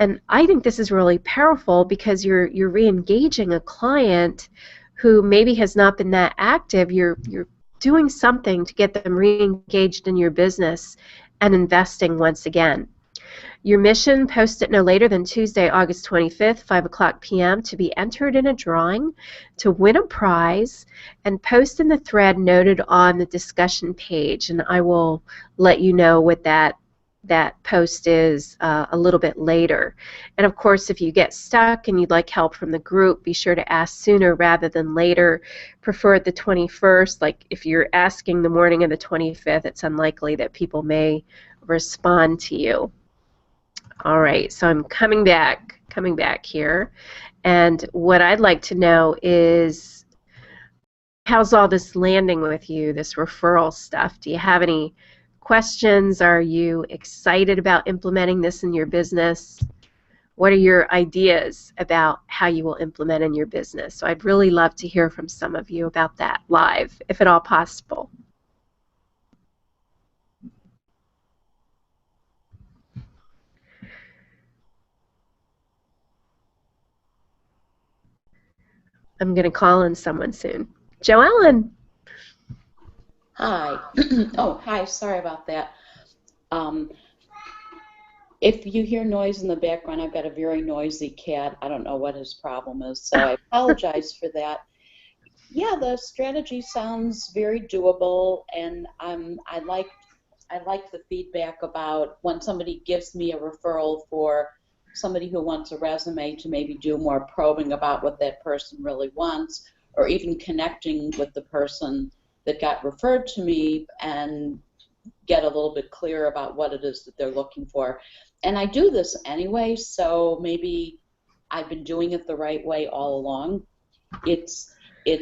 [SPEAKER 1] And I think this is really powerful because you're re-engaging a client who maybe has not been that active. You're doing something to get them re-engaged in your business and investing once again. Your mission, post it no later than Tuesday, August 25th, 5 o'clock p.m. to be entered in a drawing to win a prize, and post in the thread noted on the discussion page. And I will let you know what that post is a little bit later. And of course, if you get stuck and you'd like help from the group, be sure to ask sooner rather than later. Prefer the 21st. Like if you're asking the morning of the 25th, it's unlikely that people may respond to you. All right, so I'm coming back here, and what I'd like to know is, how's all this landing with you, this referral stuff? Do you have any questions? Are you excited about implementing this in your business? What are your ideas about how you will implement in your business? So I'd really love to hear from some of you about that live, if at all possible. I'm going to call on someone soon. Joellen.
[SPEAKER 4] Hi. Oh, hi. Sorry about that. If you hear noise in the background, I've got a very noisy cat. I don't know what his problem is, so I apologize for that. Yeah, the strategy sounds very doable, and I like the feedback about when somebody gives me a referral for somebody who wants a resume to maybe do more probing about what that person really wants, or even connecting with the person that got referred to me and get a little bit clearer about what it is that they're looking for. And I do this anyway, so maybe I've been doing it the right way all along. It's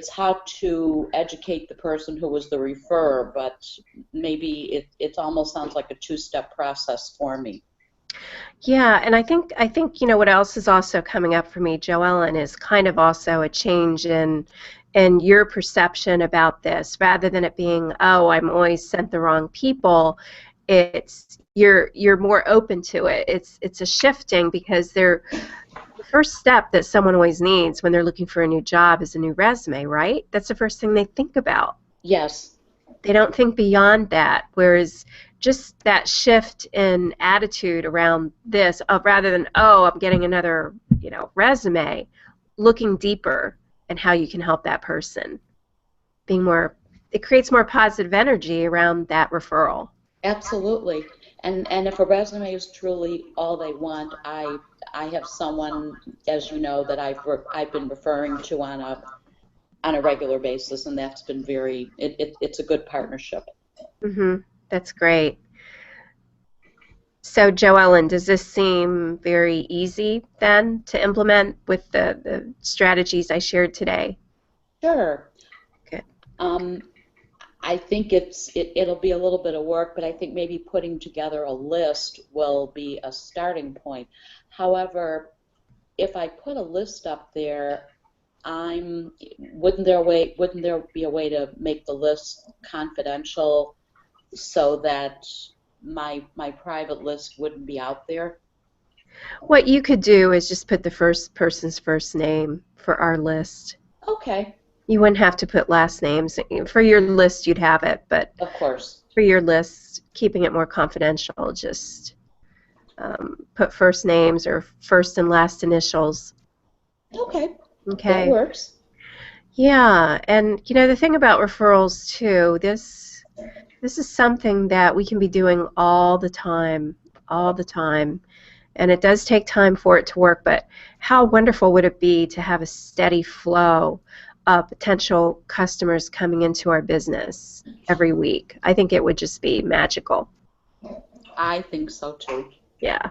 [SPEAKER 4] how to educate the person who was the referrer, but maybe it almost sounds like a two-step process for me.
[SPEAKER 1] Yeah, and I think what else is also coming up for me, Joellen, is kind of also a change in your perception about this. Rather than it being, oh, I'm always sent the wrong people, it's you're more open to it. It's a shifting, because the first step that someone always needs when they're looking for a new job is a new resume, right? That's the first thing they think about.
[SPEAKER 4] Yes.
[SPEAKER 1] They don't think beyond that, whereas just that shift in attitude around this, rather than, oh, I'm getting another, resume, looking deeper and how you can help that person, it creates more positive energy around that referral.
[SPEAKER 4] Absolutely. And if a resume is truly all they want, I have someone, as you know, that I've been referring to on a regular basis, and that's been it's a good partnership.
[SPEAKER 1] That's great. So, Joellen, does this seem very easy then to implement with the strategies I shared today?
[SPEAKER 4] Sure.
[SPEAKER 1] Good.
[SPEAKER 4] I think it'll be a little bit of work, but I think maybe putting together a list will be a starting point. However, if I put a list up there, wouldn't there be a way to make the list confidential so that my private list wouldn't be out there?
[SPEAKER 1] What you could do is just put the first person's first name for our list.
[SPEAKER 4] Okay.
[SPEAKER 1] You wouldn't have to put last names. For your list, you'd have it, but
[SPEAKER 4] of course,
[SPEAKER 1] for your list, keeping it more confidential, just put first names or first and last initials.
[SPEAKER 4] Okay.
[SPEAKER 1] Okay.
[SPEAKER 4] That works.
[SPEAKER 1] Yeah, and the thing about referrals too, this is something that we can be doing all the time, and it does take time for it to work, but how wonderful would it be to have a steady flow of potential customers coming into our business every week? I think it would just be magical.
[SPEAKER 4] I think so too.
[SPEAKER 1] Yeah.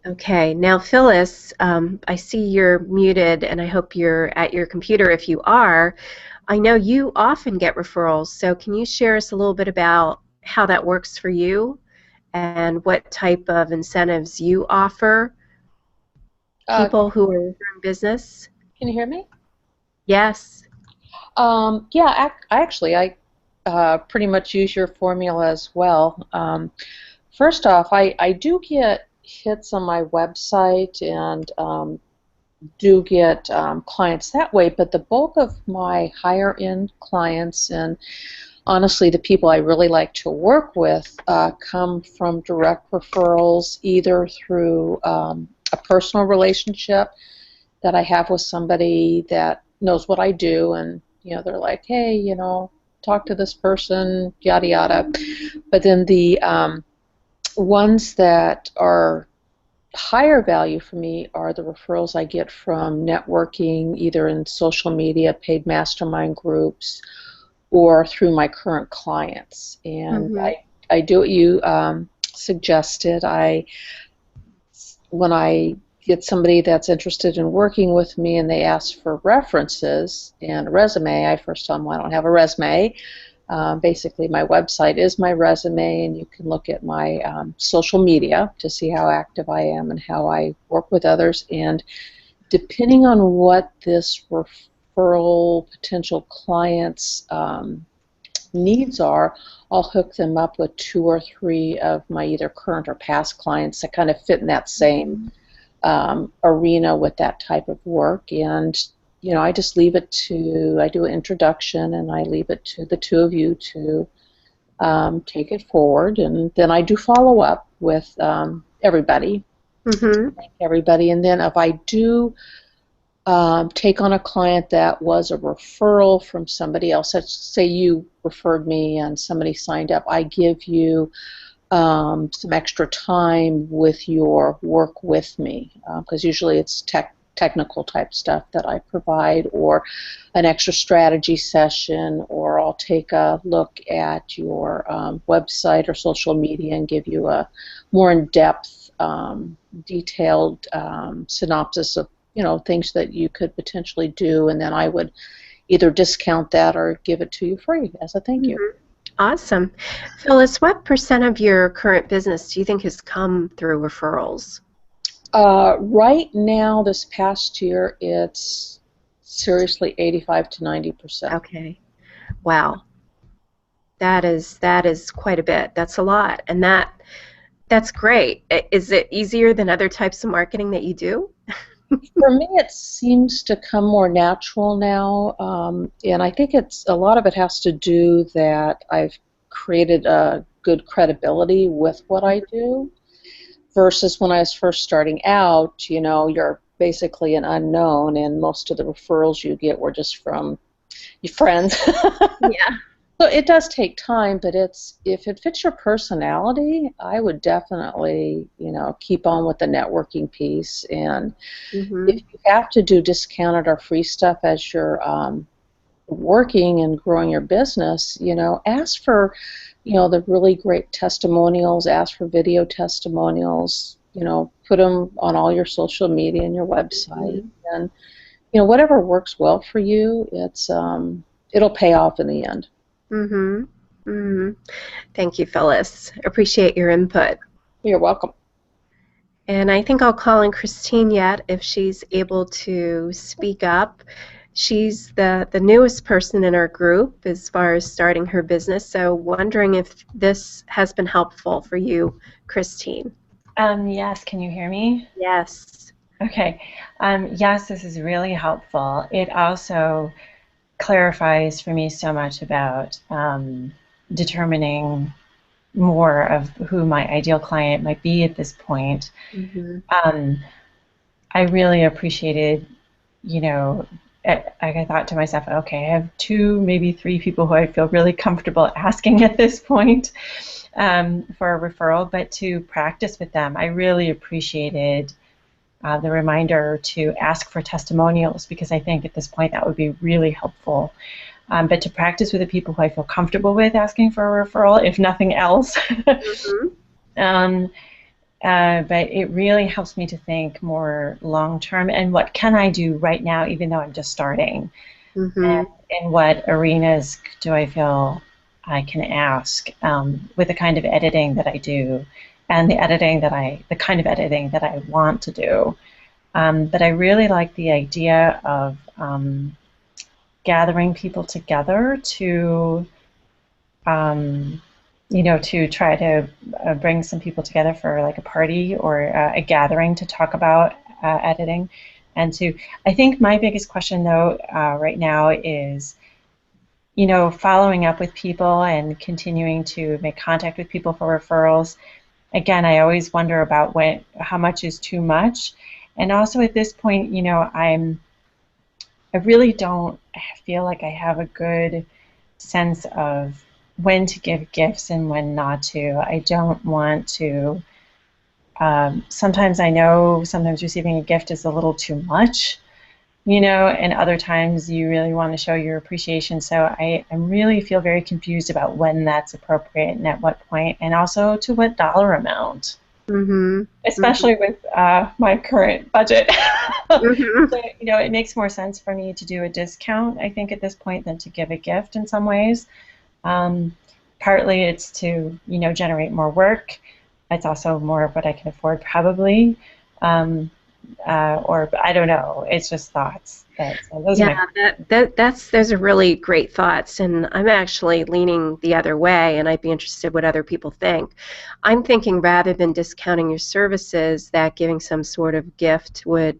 [SPEAKER 1] Okay, now Phyllis, I see you're muted, and I hope you're at your computer. If you are, I know you often get referrals, so can you share us a little bit about how that works for you and what type of incentives you offer people who are in business?
[SPEAKER 5] Can you hear me?
[SPEAKER 1] Yes.
[SPEAKER 5] Yeah, I pretty much use your formula as well. First off, I do get hits on my website and do get clients that way, but the bulk of my higher end clients and honestly the people I really like to work with come from direct referrals, either through a personal relationship that I have with somebody that knows what I do, and they're like, hey, talk to this person, yada yada. But then the ones that are higher value for me are the referrals I get from networking, either in social media, paid mastermind groups, or through my current clients. And I do what you suggested. When I get somebody that's interested in working with me and they ask for references and a resume, I first tell them, well, I don't have a resume. Basically, my website is my resume, and you can look at my social media to see how active I am and how I work with others. And depending on what this referral potential client's needs are, I'll hook them up with 2 or 3 of my either current or past clients that kind of fit in that same arena with that type of work. And I just leave it to, I do an introduction, and I leave it to the 2 of you to take it forward. And then I do follow up with everybody. Thank everybody. And then if I do take on a client that was a referral from somebody else, let's say you referred me and somebody signed up, I give you some extra time with your work with me, because usually it's technical type stuff that I provide, or an extra strategy session, or I'll take a look at your website or social media and give you a more in-depth, detailed synopsis of things that you could potentially do, and then I would either discount that or give it to you free as a thank you.
[SPEAKER 1] Awesome. Phyllis, what % of your current business do you think has come through referrals?
[SPEAKER 5] Right now, this past year, it's seriously 85 to 90%.
[SPEAKER 1] Okay. Wow. That is quite a bit. That's a lot. And that's great. Is it easier than other types of marketing that you do?
[SPEAKER 5] For me, it seems to come more natural now, and I think a lot of it has to do that I've created a good credibility with what I do, versus when I was first starting out, you're basically an unknown, and most of the referrals you get were just from your friends.
[SPEAKER 1] Yeah.
[SPEAKER 5] So it does take time, but if it fits your personality, I would definitely, keep on with the networking piece. And if you have to do discounted or free stuff as you're working and growing your business, ask for, the really great testimonials, ask for video testimonials, put them on all your social media and your website, and, whatever works well for you, it'll pay off in the end.
[SPEAKER 1] Thank you, Phyllis. Appreciate your input.
[SPEAKER 5] You're welcome.
[SPEAKER 1] And I think I'll call in Christine yet if she's able to speak up. She's the newest person in our group as far as starting her business, so wondering if this has been helpful for you, Christine.
[SPEAKER 3] Yes, can you hear me?
[SPEAKER 1] Yes.
[SPEAKER 3] Okay. Yes, this is really helpful. It also clarifies for me so much about determining more of who my ideal client might be at this point. I really appreciated, I thought to myself, okay, I have 2, maybe 3 people who I feel really comfortable asking at this point for a referral, but to practice with them, I really appreciated the reminder to ask for testimonials, because I think at this point that would be really helpful. But to practice with the people who I feel comfortable with asking for a referral, if nothing else. But it really helps me to think more long-term, and what can I do right now, even though I'm just starting, and in what arenas do I feel I can ask with the kind of editing that I do, and the kind of editing that I want to do. But I really like the idea of gathering people together to to try to bring some people together for like a party or a gathering to talk about editing. And I think my biggest question though right now is, following up with people and continuing to make contact with people for referrals. Again, I always wonder about how much is too much. And also at this point, I really don't feel like I have a good sense of when to give gifts and when not to. I don't want to. Sometimes I know receiving a gift is a little too much, and other times you really want to show your appreciation. So I really feel very confused about when that's appropriate and at what point, and also to what dollar amount. Especially with my current budget. So, it makes more sense for me to do a discount, I think, at this point than to give a gift in some ways. Partly it's to, generate more work. It's also more of what I can afford, probably. Or I don't know. It's just thoughts. So those are my.
[SPEAKER 1] Yeah, those are really great thoughts, and I'm actually leaning the other way, and I'd be interested what other people think. I'm thinking rather than discounting your services, that giving some sort of gift would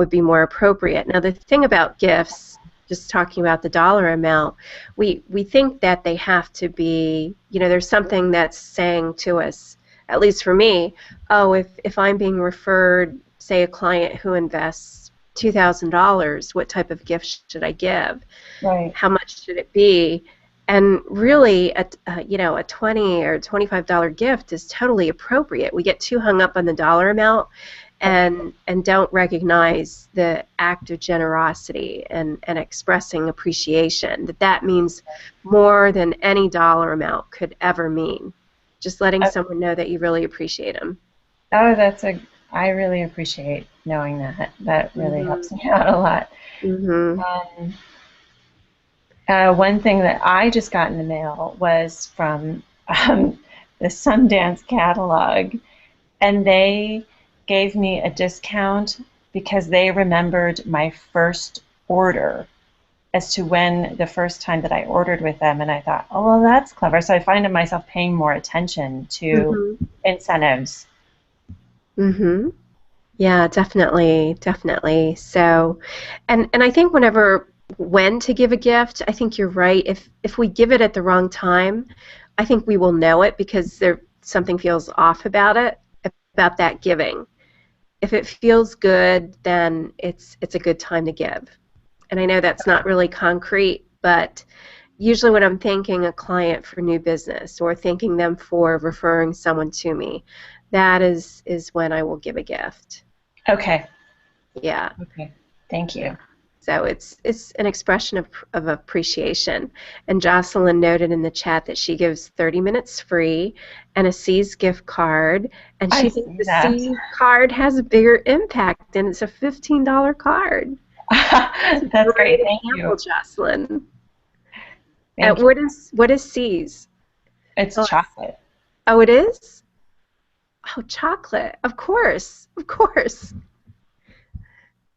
[SPEAKER 1] be more appropriate. Now, the thing about gifts, just talking about the dollar amount, we think that they have to be, there's something that's saying to us, at least for me, oh, if I'm being referred, say a client who invests $2,000, what type of gift should I give?
[SPEAKER 3] Right.
[SPEAKER 1] How much should it be? And really, a $20 or $25 gift is totally appropriate. We get too hung up on the dollar amount and don't recognize the act of generosity and expressing appreciation. That means more than any dollar amount could ever mean. Just letting someone know that you really appreciate them.
[SPEAKER 3] Oh, I really appreciate knowing that. That really helps me out a lot. One thing that I just got in the mail was from the Sundance catalog, and they gave me a discount because they remembered my first order as to when the first time that I ordered with them, and I thought, oh, well, that's clever. So I find myself paying more attention to incentives.
[SPEAKER 1] Yeah, definitely. So, and I think when to give a gift, I think you're right. If we give it at the wrong time, I think we will know it because something feels off about that giving. If it feels good, then it's a good time to give. And I know that's not really concrete, but usually when I'm thanking a client for new business or thanking them for referring someone to me, that is when I will give a gift.
[SPEAKER 3] Okay.
[SPEAKER 1] Yeah.
[SPEAKER 3] Okay. Thank you.
[SPEAKER 1] So it's an expression of appreciation. And Jocelyn noted in the chat that she gives 30 minutes free and a C's gift card. And she thinks the C's card has a bigger impact, and it's a $15 card.
[SPEAKER 3] That's great. Thank you,
[SPEAKER 1] Jocelyn.
[SPEAKER 3] Thank you.
[SPEAKER 1] What is C's?
[SPEAKER 3] It's chocolate.
[SPEAKER 1] Oh, it is? Oh, chocolate. Of course.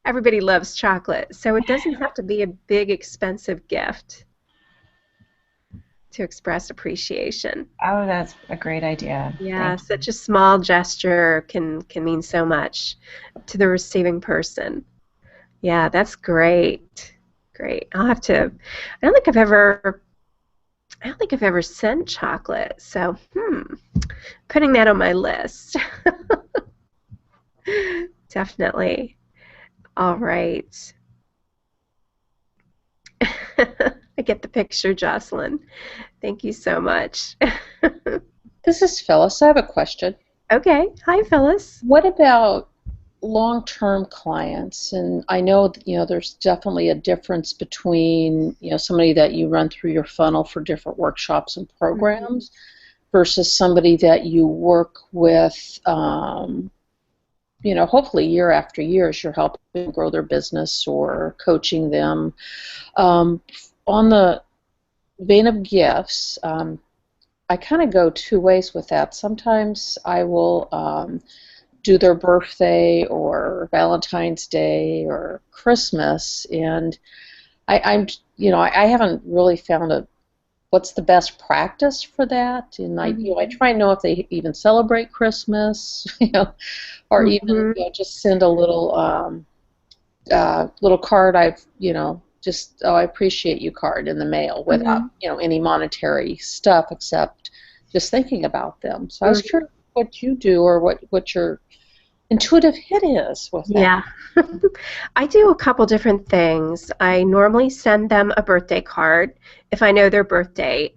[SPEAKER 1] Everybody loves chocolate, so it doesn't have to be a big, expensive gift to express appreciation.
[SPEAKER 3] Oh, that's a great idea.
[SPEAKER 1] Yeah, such a small gesture can mean so much to the receiving person. Yeah, that's great. Great. I don't think I've ever sent chocolate, so putting that on my list. Definitely. All right. I get the picture, Jocelyn. Thank you so much.
[SPEAKER 5] This is Phyllis. I have a question.
[SPEAKER 1] Okay. Hi, Phyllis.
[SPEAKER 5] What about long-term clients? And I know that, there's definitely a difference between, somebody that you run through your funnel for different workshops and programs versus somebody that you work with, hopefully year after year as you're helping them grow their business or coaching them. On the vein of gifts, I kind of go two ways with that. Sometimes I will do their birthday or Valentine's Day or Christmas, and I haven't really found what's the best practice for that. And I try and know if they even celebrate Christmas, or even just send a little card. Just I appreciate you card in the mail without any monetary stuff except just thinking about them. So I was curious what you do or what your intuitive hit is with that.
[SPEAKER 1] Yeah. I do a couple different things. I normally send them a birthday card if I know their birth date,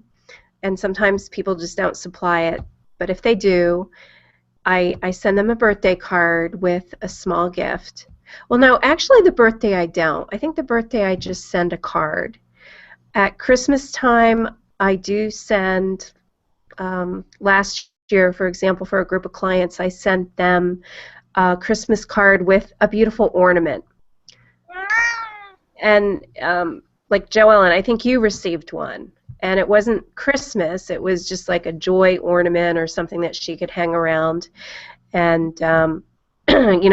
[SPEAKER 1] and sometimes people just don't supply it, but if they do, I send them a birthday card with a small gift. Well, no, actually the birthday I don't. I think the birthday I just send a card. At Christmas time, I do send, last year, for example, for a group of clients, I sent them a Christmas card with a beautiful ornament. And like Joellen, I think you received one. and it wasn't Christmas. It was just like a joy ornament or something that she could hang around. And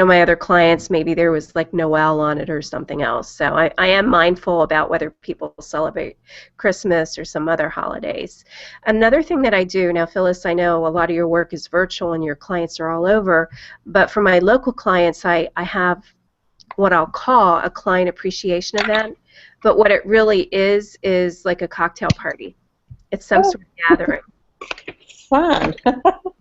[SPEAKER 1] my other clients, maybe there was like Noel on it or something else. So I am mindful about whether people celebrate Christmas or some other holidays. Another thing that I do, now Phyllis, I know a lot of your work is virtual and your clients are all over, but for my local clients, I have what I'll call a client appreciation event, but what it really is like a cocktail party. It's some
[SPEAKER 5] Oh,
[SPEAKER 1] sort of gathering.
[SPEAKER 5] fun.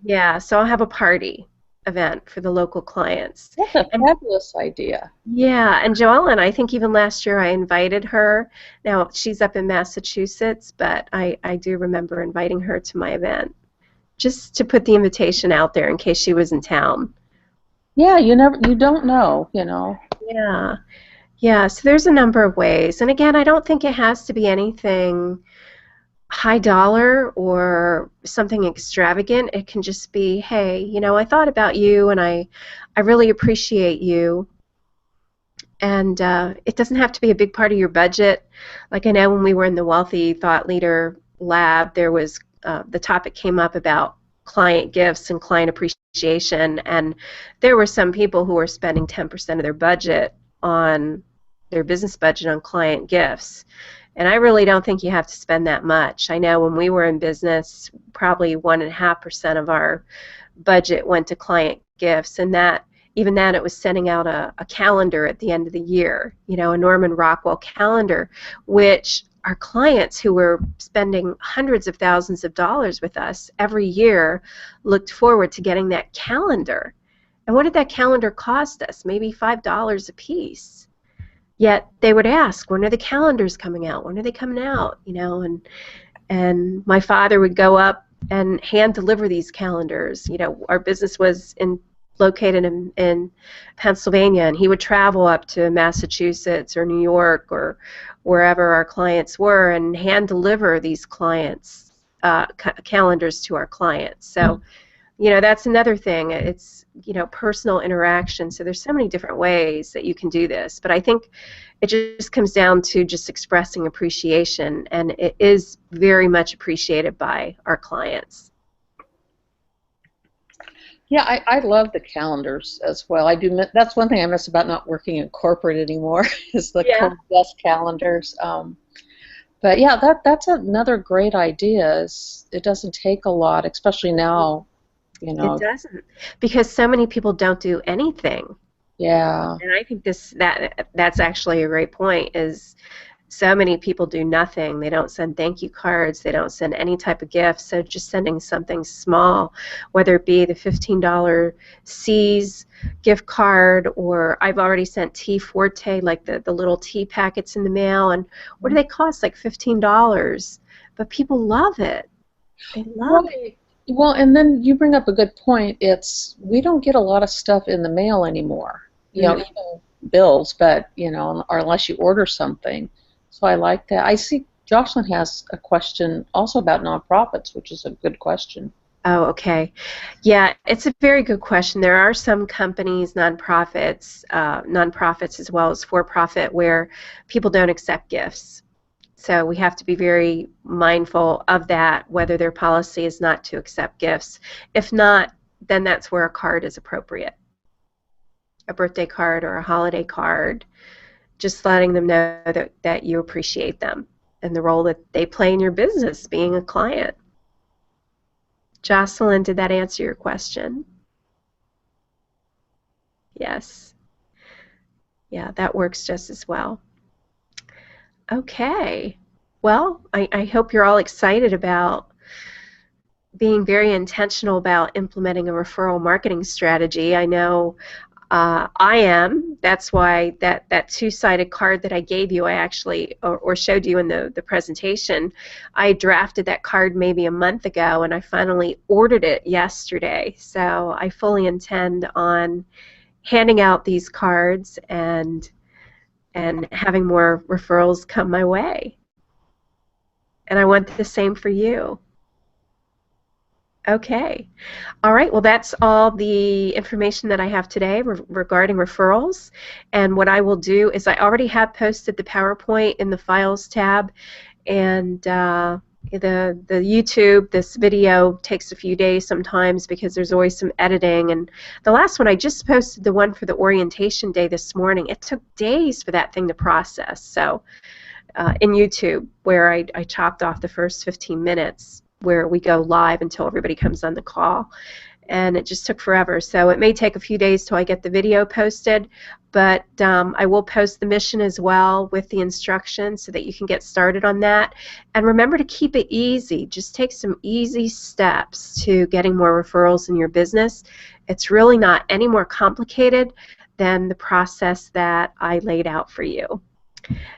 [SPEAKER 1] Yeah, so I'll have a party event for the local clients.
[SPEAKER 5] That's a
[SPEAKER 1] And
[SPEAKER 5] fabulous idea.
[SPEAKER 1] yeah, and Joellen, I think even last year I invited her. Now, she's up in Massachusetts, but I do remember inviting her to my event just to put the invitation out there in case she was in town.
[SPEAKER 5] Yeah, you don't know,
[SPEAKER 1] Yeah. Yeah, so there's a number of ways. And again, I don't think it has to be anything high dollar or something extravagant. It can just be, hey, I thought about you and I really appreciate you. And it doesn't have to be a big part of your budget. Like I know when we were in the Wealthy Thought Leader Lab, there was the topic came up about client gifts and client appreciation, and there were some people who were spending 10% of their budget on their business budget on client gifts. And I really don't think you have to spend that much. I know when we were in business, probably 1.5% of our budget went to client gifts, and that even then it was sending out a calendar at the end of the year, a Norman Rockwell calendar, which our clients who were spending hundreds of thousands of dollars with us every year looked forward to getting that calendar. And what did that calendar cost us? Maybe $5 a piece. Yet they would ask, when are the calendars coming out? When are they coming out? And my father would go up and hand deliver these calendars. Our business was located in Pennsylvania, and he would travel up to Massachusetts or New York or wherever our clients were and hand deliver these clients calendars to our clients. So that's another thing. It's personal interaction. So there's so many different ways that you can do this, but I think it just comes down to just expressing appreciation, and it is very much appreciated by our clients.
[SPEAKER 5] Yeah, I love the calendars as well. I do. That's one thing I miss about not working in corporate anymore is the
[SPEAKER 1] Yeah.
[SPEAKER 5] desk calendars. But yeah, that's another great idea. It doesn't take a lot, especially now.
[SPEAKER 1] It doesn't, because so many people don't do anything.
[SPEAKER 5] Yeah.
[SPEAKER 1] And I think that's actually a great point, is so many people do nothing. They don't send thank you cards. They don't send any type of gift. So just sending something small, whether it be the $15 C's gift card, or I've already sent Tea Forte, like the little tea packets in the mail. And what do they cost? Like $15. But people love it. They love it.
[SPEAKER 5] Well, and then you bring up a good point. We don't get a lot of stuff in the mail anymore. Even bills, but or unless you order something. So I like that. I see Jocelyn has a question also about nonprofits, which is a good question.
[SPEAKER 1] Oh, okay. Yeah, it's a very good question. There are some companies, nonprofits as well as for-profit, where people don't accept gifts. So we have to be very mindful of that, whether their policy is not to accept gifts. If not, then that's where a card is appropriate. A birthday card or a holiday card, just letting them know that you appreciate them and the role that they play in your business, being a client. Jocelyn, did that answer your question? Yes. Yeah, that works just as well. Okay. Well, I hope you're all excited about being very intentional about implementing a referral marketing strategy. I know I am. That's why that two-sided card that I gave you, I actually, or showed you in the presentation, I drafted that card maybe a month ago, and I finally ordered it yesterday. So I fully intend on handing out these cards and having more referrals come my way. And I want the same for you. Okay. All right. Well, that's all the information that I have today regarding referrals. And what I will do is I already have posted the PowerPoint in the Files tab, and the YouTube, this video takes a few days sometimes because there's always some editing. And the last one, I just posted the one for the orientation day this morning. It took days for that thing to process. So in YouTube, where I chopped off the first 15 minutes where we go live until everybody comes on the call. And it just took forever. So it may take a few days till I get the video posted, but I will post the mission as well with the instructions so that you can get started on that. And remember to keep it easy. Just take some easy steps to getting more referrals in your business. It's really not any more complicated than the process that I laid out for you.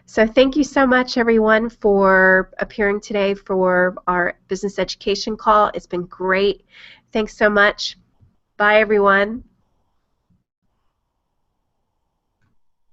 [SPEAKER 1] So thank you so much, everyone, for appearing today for our business education call. It's been great. Thanks so much. Bye, everyone.